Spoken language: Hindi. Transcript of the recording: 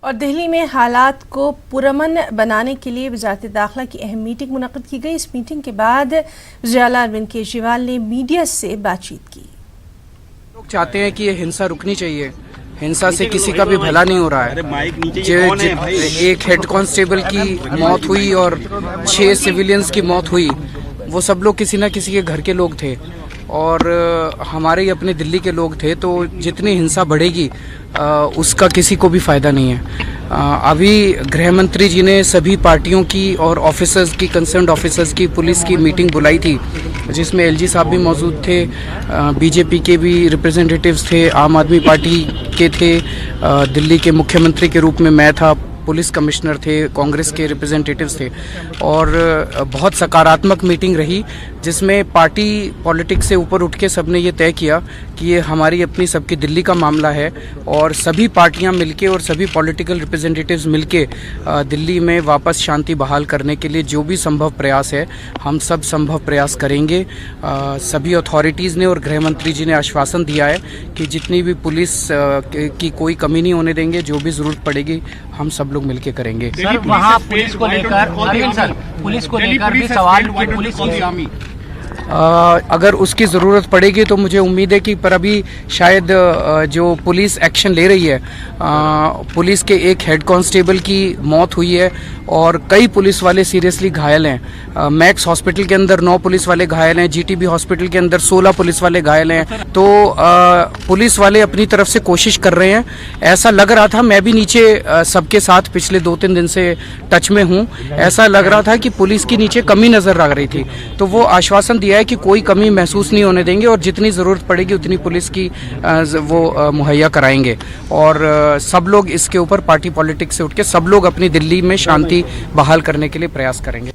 और दिल्ली में हालात को पुरअमन बनाने के लिए वज़ारत दाखिला की अहम मीटिंग मुनक़्क़िद की गई। इस मीटिंग के बाद वज़ीर आला अरविंद केजरीवाल ने मीडिया से बातचीत की। लोग चाहते हैं कि ये हिंसा रुकनी चाहिए। हिंसा से किसी का भी भला नहीं हो रहा है। एक हेड कांस्टेबल की मौत हुई और 6 सिविलियंस की मौत हुई। वो सब लोग किसी न किसी के घर के लोग थे और हमारे ही अपने दिल्ली के लोग थे। तो जितनी हिंसा बढ़ेगी उसका किसी को भी फायदा नहीं है। अभी गृह मंत्री जी ने सभी पार्टियों की और ऑफिसर्स की, कंसर्न्ड ऑफिसर्स की, पुलिस की मीटिंग बुलाई थी, जिसमें एलजी साहब भी मौजूद थे, बीजेपी के भी रिप्रेजेंटेटिव्स थे, आम आदमी पार्टी के थे, दिल्ली के मुख्यमंत्री के रूप में मैं था, पुलिस कमिश्नर थे, कांग्रेस के रिप्रेजेंटेटिव्स थे और बहुत सकारात्मक मीटिंग रही, जिसमें पार्टी पॉलिटिक्स से ऊपर उठ के सबने ये तय किया कि ये हमारी अपनी सबकी दिल्ली का मामला है और सभी पार्टियां मिलके और सभी पॉलिटिकल रिप्रेजेंटेटिव्स मिलके दिल्ली में वापस शांति बहाल करने के लिए जो भी संभव प्रयास है हम सब संभव प्रयास करेंगे। सभी अथॉरिटीज़ ने और गृह मंत्री जी ने आश्वासन दिया है कि जितनी भी पुलिस की कोई कमी नहीं होने देंगे, जो भी ज़रूरत पड़ेगी हम सब लोग मिलके करेंगे। सर, वहाँ पुलिस को लेकर अरविंद सर, पुलिस को लेकर भी सवाल कि पुलिस की अगर उसकी ज़रूरत पड़ेगी तो मुझे उम्मीद है कि पर अभी शायद जो पुलिस एक्शन ले रही है, पुलिस के एक हेड कांस्टेबल की मौत हुई है और कई पुलिस वाले सीरियसली घायल हैं। मैक्स हॉस्पिटल के अंदर 9 पुलिस वाले घायल हैं, जीटीबी हॉस्पिटल के अंदर 16 पुलिस वाले घायल हैं। तो पुलिस वाले अपनी तरफ से कोशिश कर रहे हैं। ऐसा लग रहा था, मैं भी नीचे सबके साथ पिछले 2-3 दिन से टच में हूँ, ऐसा लग रहा था कि पुलिस की नीचे कमी नज़र आ रही थी। तो वो आश्वासन दिया है कि कोई कमी महसूस नहीं होने देंगे और जितनी ज़रूरत पड़ेगी उतनी पुलिस की वो मुहैया कराएंगे। और सब लोग इसके ऊपर पार्टी पॉलिटिक्स से उठ के सब लोग अपनी दिल्ली में शांति बहाल करने के लिए प्रयास करेंगे।